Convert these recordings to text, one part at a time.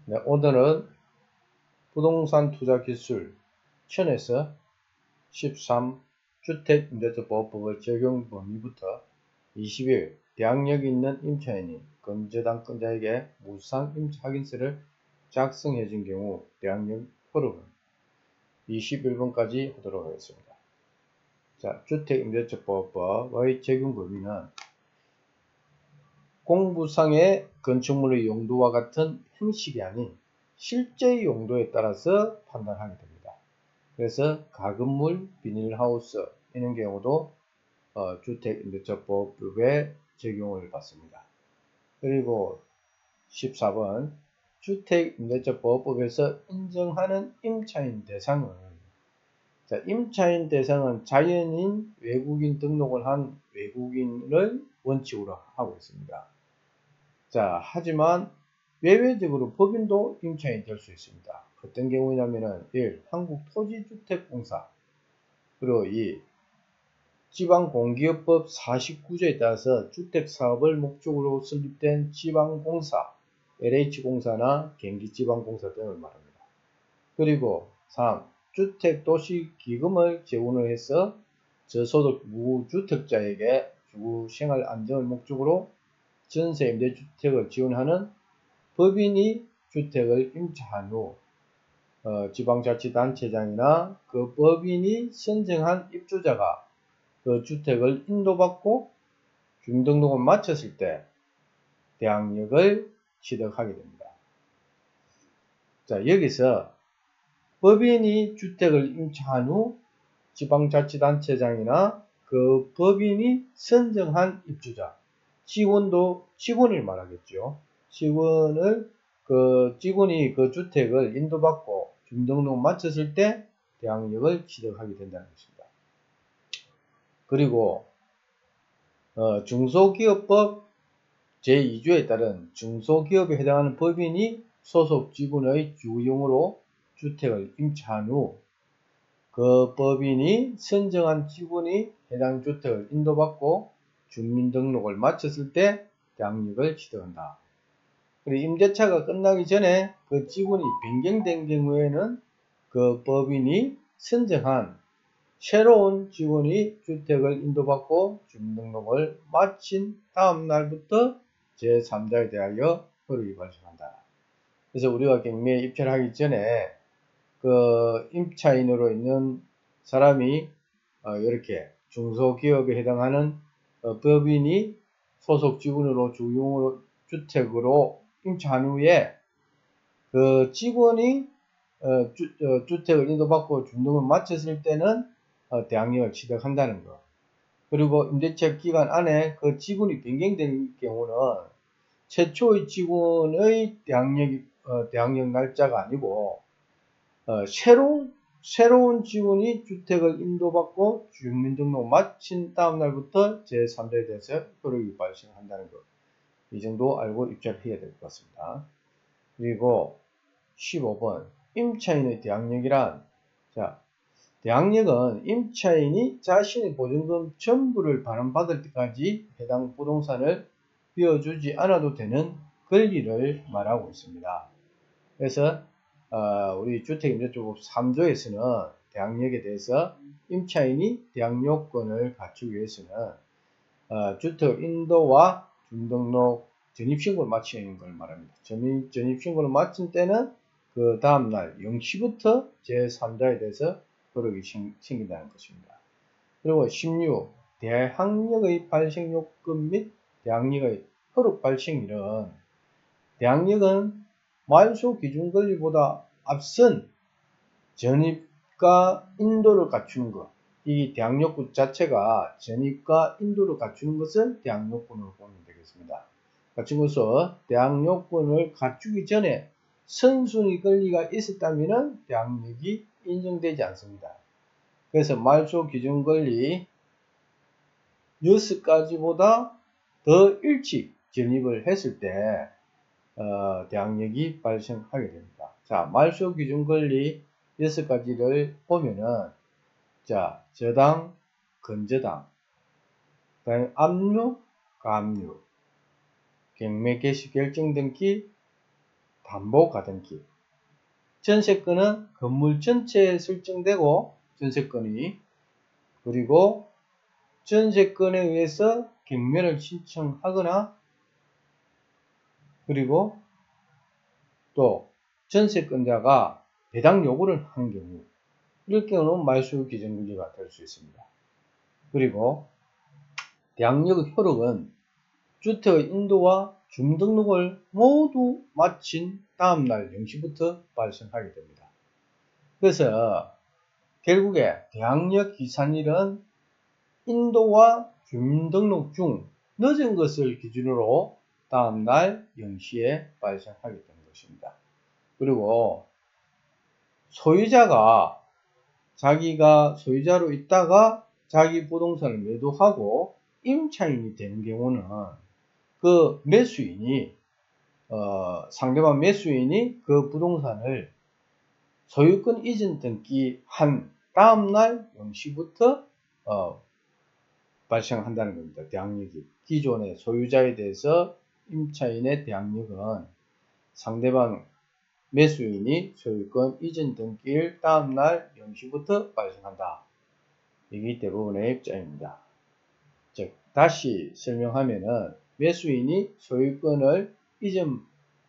네, 오늘은 부동산 투자 기술 1000에서 13 주택임대차보호법의 적용 범위부터 20일 대항력이 있는 임차인이 건저당권자에게 무상 임차 확인서를 작성해 준 경우 대항력 효력은 21번까지 하도록 하겠습니다. 자, 주택임대차보호법의 적용 범위는 공부상의 건축물의 용도와 같은 형식이 아닌 실제의 용도에 따라서 판단하게 됩니다. 그래서 가건물, 비닐하우스 이런 경우도 주택임대차보호법에 적용을 받습니다. 그리고 14번 주택임대차보호법에서 인정하는 임차인 대상은 임차인 대상은 자연인 외국인 등록을 한 외국인을 원칙으로 하고 있습니다. 자, 하지만 외외적으로 법인도 임차인이 될 수 있습니다. 어떤 경우냐면은 1. 한국토지주택공사 그리고 2. 지방공기업법 49조에 따라서 주택사업을 목적으로 설립된 지방공사, LH공사나 경기지방공사 등을 말합니다. 그리고 3. 주택도시기금을 제공을 해서 저소득 무주택자에게 주거 생활 안정을 목적으로 전세 임대주택을 지원하는 법인이 주택을 임차한 후 지방자치단체장이나 그 법인이 선정한 입주자가 그 주택을 인도받고 주민등록을 마쳤을 때 대항력을 취득하게 됩니다. 자, 여기서 법인이 주택을 임차한 후 지방자치단체장이나 그 법인이 선정한 입주자 직원을 말하겠죠. 직원이 그 주택을 인도받고 주민등록을 마쳤을 때 대항력을 취득하게 된다는 것입니다. 그리고 중소기업법 제2조에 따른 중소기업에 해당하는 법인이 소속 직원의 주거용으로 주택을 임차한 후 그 법인이 선정한 직원이 해당 주택을 인도받고 주민등록을 마쳤을 때 대항력을 취득한다. 그리고 임대차가 끝나기 전에 그 직원이 변경된 경우에는 그 법인이 선정한 새로운 직원이 주택을 인도받고 주민등록을 마친 다음 날부터 제3자에 대하여 효력이 발생한다. 그래서 우리가 경매에 입찰을 하기 전에 그 임차인으로 있는 사람이 이렇게 중소기업에 해당하는 법인이 소속 직원으로 주용으로 주택으로 임차한 후에 그 직원이 주택을 인도받고 주민등록을 마쳤을 때는 대항력을 취득한다는 것. 그리고 임대차 기간 안에 그 직원이 변경된 경우는 최초의 직원의 대항력 날짜가 아니고 새로운 직원이 주택을 인도받고 주민등록 마친 다음 날부터 제3자에 대해서 효력이 발생한다는 것. 이 정도 알고 입찰해야 될 것 같습니다. 그리고 15번 임차인의 대항력이란 대항력은 임차인이 자신의 보증금 전부를 반환받을 때까지 해당 부동산을 비워주지 않아도 되는 권리를 말하고 있습니다. 그래서 우리 주택임대차법 3조에서는 대항력에 대해서 임차인이 대항력권을 갖추기 위해서는 주택 인도와 주민등록 전입신고를 마치는 걸 말합니다. 전입신고를 마친 때는 그 다음날 0시부터 제3자에 대해서 효력이 생긴다는 것입니다. 그리고 16. 대항력의 발생 요건 및 대항력의 효력 발생일은 대항력은 말소 기준 권리보다 앞선 전입과 인도를 갖추는 것. 이 대항력권 자체가 전입과 인도를 갖추는 것을 대항력권으로 보면 되겠습니다. 갖춘 대항력권을 갖추기 전에 선순위 권리가 있었다면 대항력이 인정되지 않습니다. 그래서 말소 기준 권리 6가지보다 더 일찍 전입을 했을 때 대항력이 발생하게 됩니다. 자, 말소 기준 권리 6가지를 보면은 저당, 건저당, 그다음에 압류, 가압류, 경매 개시 결정 등기, 담보 가등기. 전세권은 건물 전체에 설정되고 전세권이, 그리고 전세권에 의해서 경매를 신청하거나, 그리고 또 전세권자가 배당 요구를 한 경우, 이럴 경우는 말소 기준 문제가 될 수 있습니다. 그리고 대항력 효력은 주택의 인도와 주민등록을 모두 마친 다음날 0시부터 발생하게 됩니다. 그래서 결국에 대항력 기산일은 인도와 주민등록 중 늦은 것을 기준으로 다음날 0시에 발생하게 되는 것입니다. 그리고 소유자가 자기가 소유자로 있다가 자기 부동산을 매도하고 임차인이 되는 경우는 그 매수인이 상대방 매수인이 그 부동산을 소유권 이전 등기한 다음날 0시부터 발생한다는 겁니다. 대항력이. 기존의 소유자에 대해서 임차인의 대항력은 상대방 매수인이 소유권 이전 등기일 다음날 0시부터 발생한다. 이게 대부분의 입장입니다. 즉, 다시 설명하면은 매수인이 소유권을 이전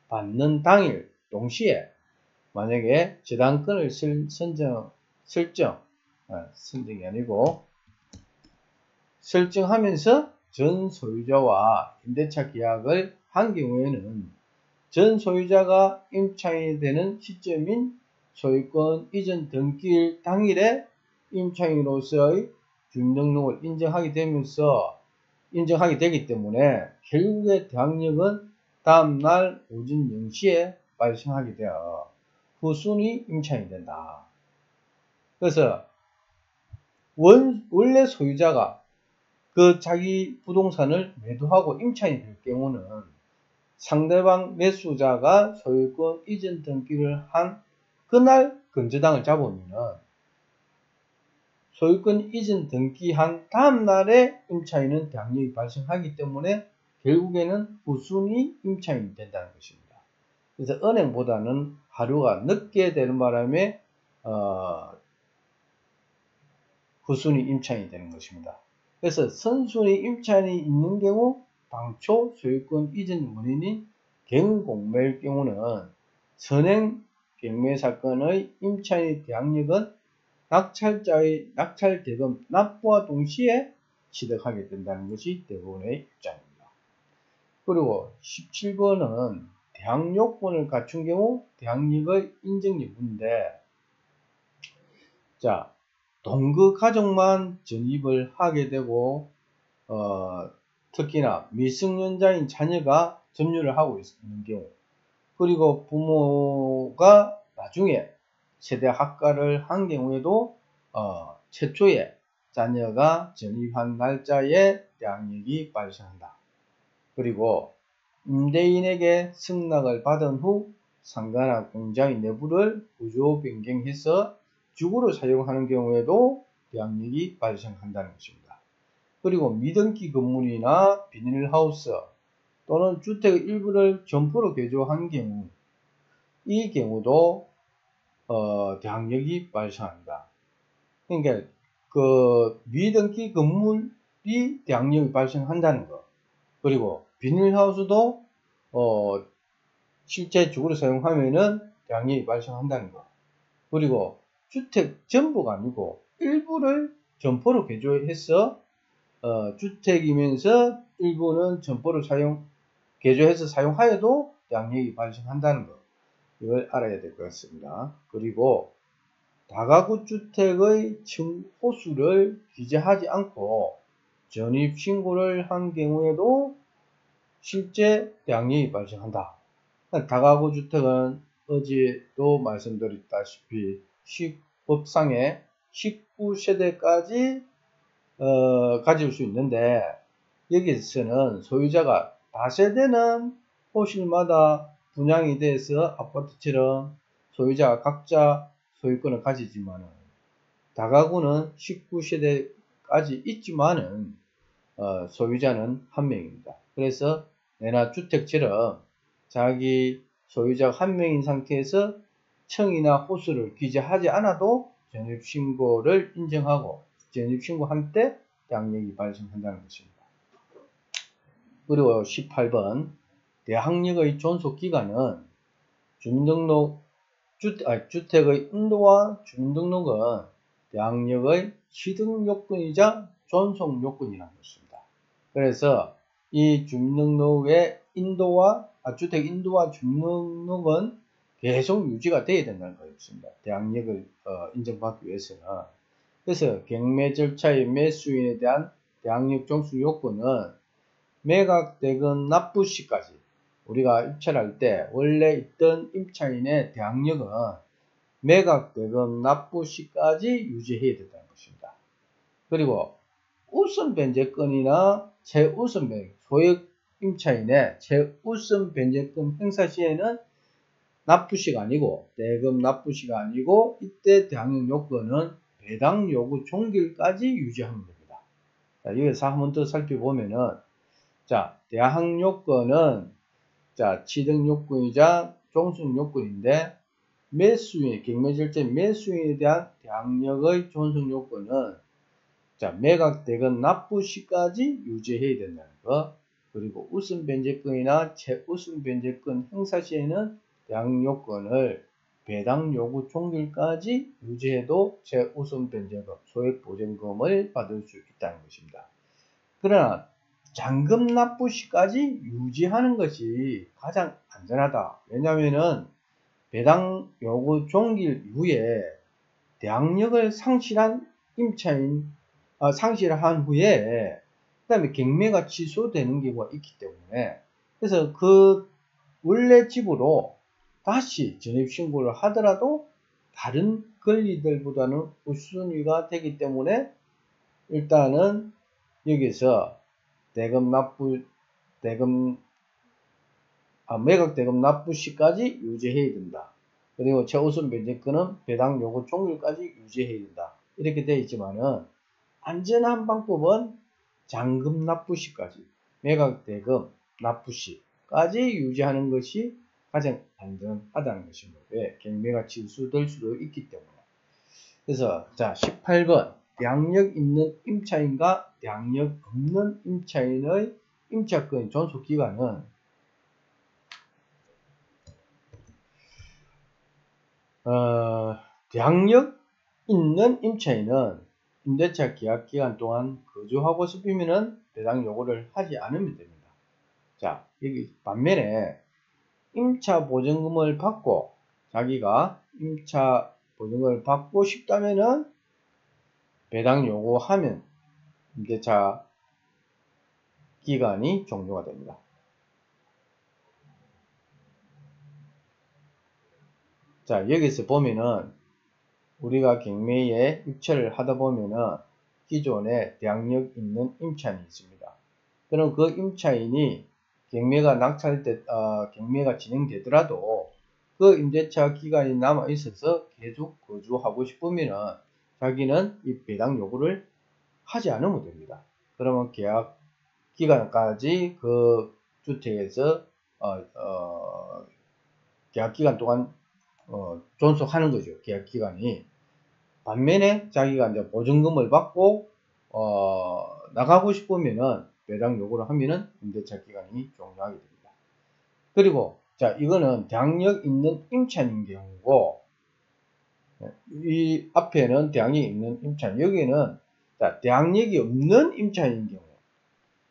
받는 당일 동시에 만약에 저당권을 설정이 아니고 설정하면서 전 소유자와 임대차 계약을 한 경우에는 전 소유자가 임차인이 되는 시점인 소유권 이전 등기일 당일에 임차인으로서의 주민등록을 인정하게 되기 때문에 결국의 대항력은 다음날 오전 0시에 발생하게 되어 후순위 임차인이 된다. 그래서 원래 소유자가 그 자기 부동산을 매도하고 임차인이 될 경우는 상대방 매수자가 소유권 이전 등기를 한 그날 건저당을 잡으면은 소유권 이전 등기한 다음 날에 임차인은 대항력이 발생하기 때문에 결국에는 후순위 임차인이 된다는 것입니다. 그래서 은행보다는 하루가 늦게 되는 바람에 후순위 임차인이 되는 것입니다. 그래서 선순위 임차인이 있는 경우 당초 소유권 이전 원인인 경공매일 경우는 선행 경매 사건의 임차인의 대항력은 낙찰자의 낙찰대금 납부와 동시에 취득하게 된다는 것이 대부분의 입장입니다. 그리고 17번은 대항요건을 갖춘 경우 대항력의 인정 여부인데, 자, 동거 가족만 전입을 하게 되고 특히나 미성년자인 자녀가 점유를 하고 있는 경우, 그리고 부모가 나중에 세대 합가를 한 경우에도 최초에 자녀가 전입한 날짜에 대항력이 발생한다. 그리고 임대인에게 승낙을 받은 후 상가나 공장의 내부를 구조 변경해서 주거로 사용하는 경우에도 대항력이 발생한다는 것입니다. 그리고 미등기 건물이나 비닐하우스 또는 주택의 일부를 점포로 개조한 경우, 이 경우도 대항력이 발생합니다. 그러니까 그 미등기 건물이 대항력이 발생한다는 것, 그리고 비닐하우스도 실제 주거로 사용하면은 대항력이 발생한다는 것, 그리고 주택 전부가 아니고 일부를 점포로 개조해서 주택이면서 일부는 점포를 개조해서 사용하여도 대항력이 발생한다는 것, 이걸 알아야 될 것 같습니다. 그리고 다가구 주택의 호수를 기재하지 않고 전입 신고를 한 경우에도 실제 대항력이 발생한다. 다가구 주택은 어제도 말씀드렸다시피 법상에 19세대까지 가질 수 있는데, 여기서는 소유자가 다세대는 호실마다 분양이 돼서 아파트처럼 소유자가 각자 소유권을 가지지만은, 다가구는 19세대까지 있지만은 소유자는 한 명입니다. 그래서 내나 주택처럼 자기 소유자가 한 명인 상태에서 청이나 호수를 기재하지 않아도 전입신고를 인정하고 전입신고할 때 대항력이 발생한다는 것입니다. 그리고 18번 대항력의 존속기간은 주택의 인도와 주민등록은 대항력의 취득요건이자 존속요건이라는 것입니다. 그래서 이 주민등록의 주택 인도와 주민등록은 계속 유지가 되어야 된다는 것입니다. 대항력을 인정받기 위해서는. 그래서 경매 절차의 매수인에 대한 대항력 종속 요건은 매각대금 납부 시까지 우리가 입찰을 할 때 원래 있던 임차인의 대항력은 매각대금 납부 시까지 유지해야 된다는 것입니다. 그리고 우선 변제권이나 최우선 변제, 소액 임차인의 최우선 변제권 행사 시에는 납부시가 아니고 대금 납부시가 아니고 이때 대항력 요건은 배당 요구 종결까지 유지하면 됩니다. 자, 여기서 한번 더 살펴보면은 자, 대항 요건은 자, 취득 요건이자 종속 요건인데 매수인, 경매절제 매수인에 대한 대항력의 존속 요건은 자, 매각 대금 납부 시까지 유지해야 된다는 거. 그리고 우선 변제권이나 최우선 변제권 행사 시에는 대항 요건을 배당 요구 종결까지 유지해도 최우선 변제금, 소액 보전금을 받을 수 있다는 것입니다. 그러나 잔금 납부 시까지 유지하는 것이 가장 안전하다. 왜냐하면은 배당 요구 종결 이후에 대항력을 상실한 상실한 후에 그 다음에 경매가 취소되는 경우가 있기 때문에 그래서 그 원래 집으로 다시 전입신고를 하더라도 다른 권리들보다는 우선위가 되기 때문에 일단은 여기서 매각 대금 납부 시까지 유지해야 된다. 그리고 최우선 변제권은 배당 요구 종결까지 유지해야 된다. 이렇게 되어 있지만은 안전한 방법은 잔금 납부 시까지, 매각 대금 납부 시까지 유지하는 것이 가장 안전하다는 것입니다. 왜? 경매가 취소될 수도 있기 때문에. 그래서 자 18번 대항력 있는 임차인과 대항력 없는 임차인의 임차권 존속 기간은 대항력 있는 임차인은 임대차 계약 기간 동안 거주하고 싶으면은 배당 요구를 하지 않으면 됩니다. 자, 여기 반면에 임차 보증금을 받고 자기가 임차 보증금을 받고 싶다면은 배당 요구하면 임대차 기간이 종료가 됩니다. 자, 여기서 보면은 우리가 경매에 입찰을 하다 보면은 기존에 대항력 있는 임차인이 있습니다. 그럼 그 임차인이 경매가 경매가 진행되더라도 그 임대차 기간이 남아 있어서 계속 거주하고 싶으면은 자기는 이 배당 요구를 하지 않으면 됩니다. 그러면 계약 기간까지 그 주택에서 계약 기간 동안 존속하는 거죠. 계약 기간이. 반면에 자기가 이제 보증금을 받고 나가고 싶으면은 배당 요구를 하면은 임대차 기간이 종료하게 됩니다. 그리고 자 이거는 대항력 있는 임차인인 경우고 이 앞에는 대항력이 있는 임차인, 여기는 자 대항력이 없는 임차인인 경우,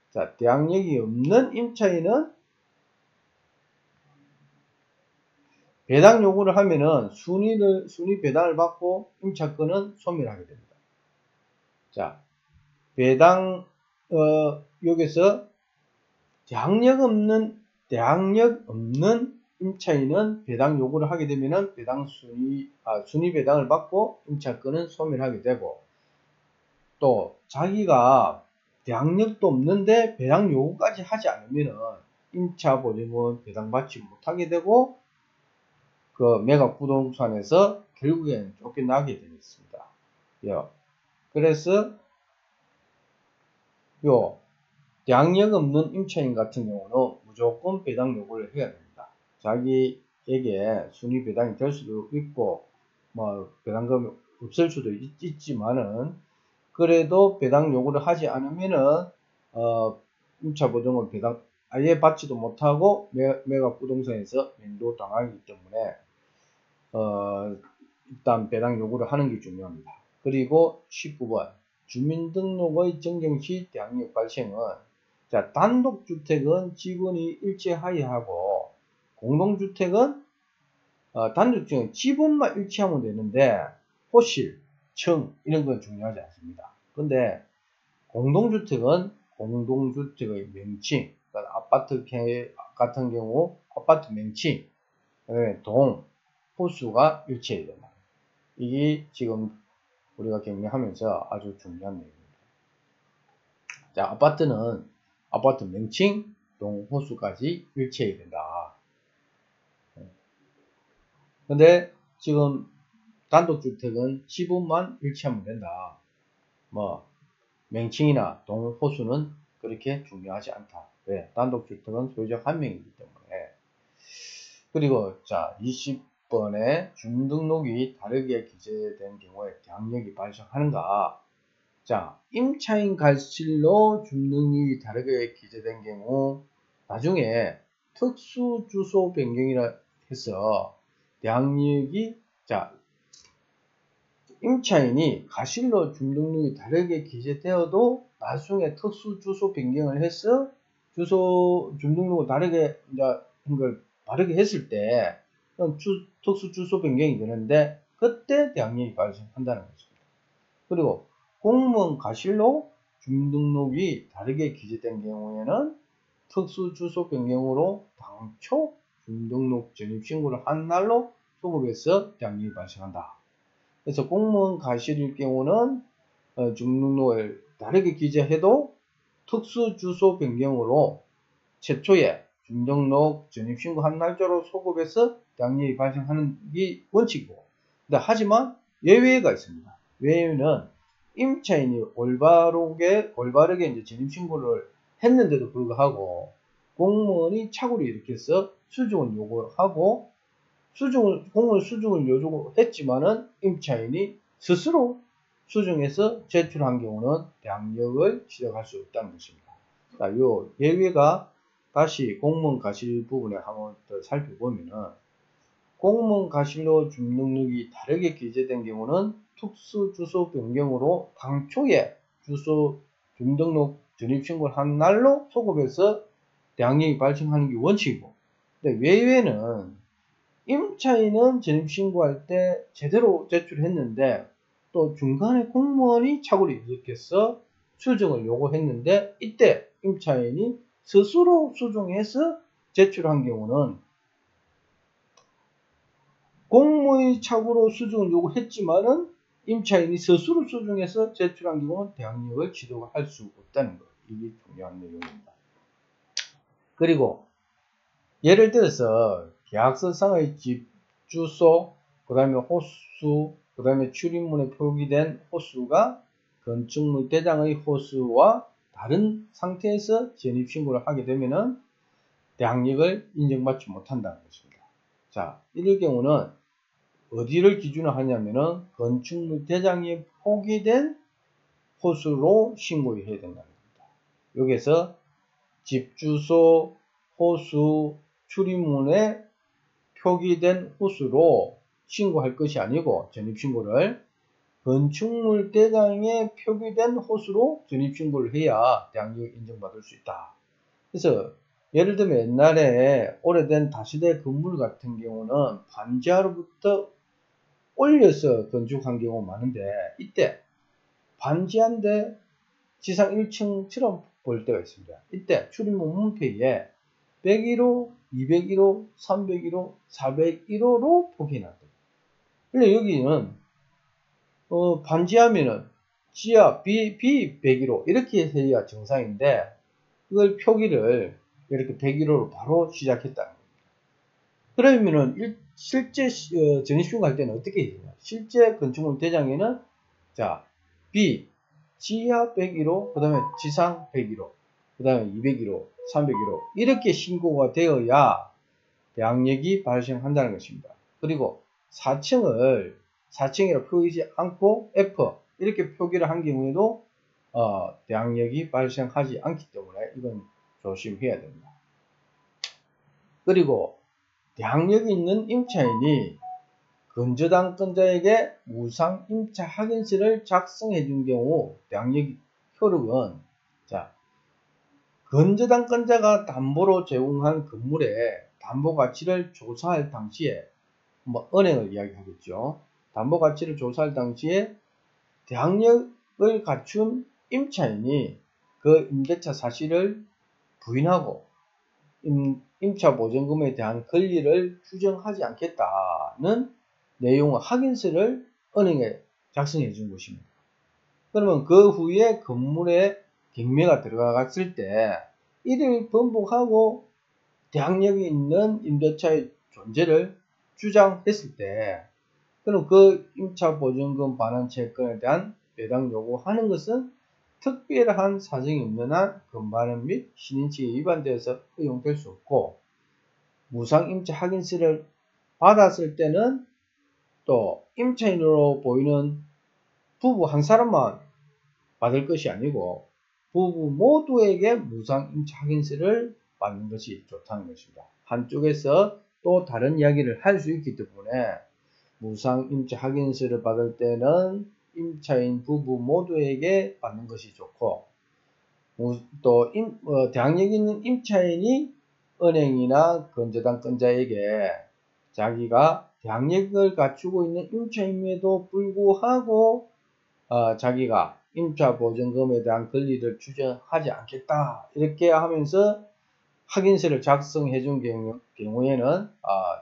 자 대항력이 없는 임차인은 배당 요구를 하면은 순위 배당을 받고 임차권은 소멸하게 됩니다. 자, 배당, 여기서 대항력 없는 임차인은 배당 요구를 하게 되면은 순위 배당을 받고 임차권은 소멸하게 되고, 또 자기가 대항력도 없는데 배당 요구까지 하지 않으면은 임차 보증금은 배당받지 못하게 되고, 그 매각 부동산에서 결국엔 쫓겨나게 되겠습니다. 그래서 대항력 없는 임차인 같은 경우는 무조건 배당 요구를 해야 됩니다. 자기 순위 배당이 될 수도 있고, 뭐, 배당금이 없을 수도 있지만은, 그래도 배당 요구를 하지 않으면은, 임차 보증을 배당 아예 받지도 못하고, 매각 부동산에서 면도당하기 때문에, 일단 배당 요구를 하는 게 중요합니다. 그리고 19번. 주민등록의 정정 시 대항력 발생은, 자, 단독주택은 지분이 일치하여하고, 공동주택은, 단독주택은 지분만 일치하면 되는데, 호실, 층, 이런 건 중요하지 않습니다. 근데, 공동주택은 공동주택의 명칭, 그러니까 아파트 같은 경우, 아파트 명칭, 그다음에 동, 호수가 일치해야 된다. 이게 지금 우리가 경매하면서 아주 중요한 내용입니다. 자, 아파트는 아파트 명칭, 동, 호수까지 일치해야 된다. 근데 지금 단독주택은 지분만 일치하면 된다. 뭐 명칭이나 동, 호수는 그렇게 중요하지 않다. 왜? 단독주택은 소유자 한 명이기 때문에. 그리고 자, 20번에 주민등록이 다르게 기재된 경우에 대항력이 발생하는가? 자, 임차인 과실로 주민등록이 다르게 기재된 경우 나중에 특수 주소 변경이라 해서 대항력이, 자, 임차인이 과실로 주민등록이 다르게 기재되어도 나중에 특수 주소 변경을 해서 주민등록을 다르게 한 걸 다르게 했을 때 특수 주소 변경이 되는데 그때 대항력이 발생한다는 것입니다. 그리고 공무원 과실로 주민등록이 다르게 기재된 경우에는 특수 주소 변경으로 당초 주민등록 전입신고를 한 날로 소급해서 대항력이 발생한다. 그래서 공무원 과실일 경우는 주민등록을 다르게 기재해도 특수 주소 변경으로 최초에 주민등록 전입신고 한 날짜로 소급해서 대항력이 발생하는 게 원칙이고, 하지만 예외가 있습니다. 예외는 임차인이 올바르게 이제 전입신고를 했는데도 불구하고 공무원이 착오를 일으켜서 수정을 요구하고 공무원 수정을 요구했지만은 임차인이 스스로 수정해서 제출한 경우는 대항력을 지적할 수 없다는 것입니다. 자, 요 예외가 다시 공무원 과실 부분에 한번 더 살펴보면은, 공무원 과실로 주민등록이 다르게 기재된 경우는 특수 주소 변경으로 당초에 주민등록 전입신고를 한 날로 소급해서 대항력이 발생하는 게 원칙이고, 근데 외에는 임차인은 전입신고할 때 제대로 제출했는데 또 중간에 공무원이 착오를 일으켜서 수정을 요구했는데 이때 임차인이 스스로 수정해서 제출한 경우는 공무원이 착오로 수정을 요구했지만은 임차인이 스스로 수정해서 제출한 경우는 대항력을 지도할 수 없다는 것. 이게 중요한 내용입니다. 그리고 예를 들어서 계약서상의 집 주소, 그 다음에 호수, 그 다음에 출입문에 표기된 호수가 건축물 대장의 호수와 다른 상태에서 전입신고를 하게 되면은 대항력을 인정받지 못한다는 것입니다. 자, 이럴 경우는 어디를 기준으로 하냐면은 건축물 대장에 표기된 호수로 신고해야 된다는 겁니다. 여기서 집 주소, 호수, 출입문에 표기된 호수로 신고할 것이 아니고 전입신고를 건축물 대장에 표기된 호수로 전입신고를 해야 대항력을 인정받을 수 있다. 그래서 예를 들면 옛날에 오래된 다세대 건물 같은 경우는 반지하로부터 올려서 건축한 경우가 많은데 이때 반지하인데 지상 1층처럼 볼 때가 있습니다. 이때 출입문 문패에 101호, 201호, 301호, 401호로 표기해놨다. 근데 여기는 반지하면은 지하 B 101호 이렇게 해야 정상인데 그걸 표기를 이렇게 101호로 바로 시작했다는 겁니다. 그러면은 실제 전입신고 할 때는 어떻게 해야 되냐? 실제 건축물 대장에는 자 B 지하 101호, 그 다음에 지상 101호, 그 다음에 201호, 301호 이렇게 신고가 되어야 대항력이 발생한다는 것입니다. 그리고 4층이라 표기지 않고 F 이렇게 표기를 한 경우에도 대항력이 발생하지 않기 때문에 이건 조심해야 됩니다. 그리고 대항력이 있는 임차인이 건저당권자에게 무상 임차 확인서를 작성해 준 경우 대항력 효력은, 자, 건저당권자가 담보로 제공한 건물의 담보 가치를 조사할 당시에, 은행을 이야기하겠죠. 담보 가치를 조사할 당시에 대항력을 갖춘 임차인이 그 임대차 사실을 부인하고 임차 보증금에 대한 권리를 규정하지 않겠다는 내용의 확인서를 은행에 작성해 준 것입니다. 그러면 그 후에 건물에 경매가 들어갔을 때 이를 번복하고 대항력이 있는 임대차의 존재를 주장했을 때, 그럼 그 임차 보증금 반환 채권에 대한 배당 요구하는 것은 특별한 사정이 없는 한 건반응 및 신인치에 위반되어서 허용될 수 없고, 무상 임차 확인서를 받았을 때는 또 임차인으로 보이는 부부 한 사람만 받을 것이 아니고 부부 모두에게 무상 임차 확인서를 받는 것이 좋다는 것입니다. 한쪽에서 또 다른 이야기를 할 수 있기 때문에 무상 임차 확인서를 받을 때는 임차인 부부 모두에게 받는 것이 좋고, 또 대항력 있는 임차인이 은행이나 건저당권자에게 자기가 대항력을 갖추고 있는 임차인임에도 불구하고 자기가 임차 보증금에 대한 권리를 주장하지 않겠다 이렇게 하면서 확인서를 작성해 준 경우에는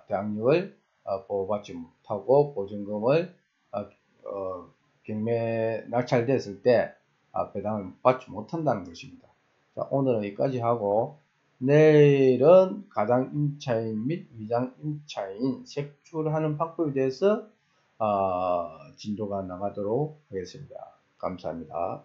대항력을 보호받지 못하고 보증금을 경매 낙찰됐을 때 배당을 받지 못한다는 것입니다. 자, 오늘은 여기까지 하고 내일은 가당 임차인 및 위장 임차인 색출하는 방법에 대해서 진도가 나가도록 하겠습니다. 감사합니다.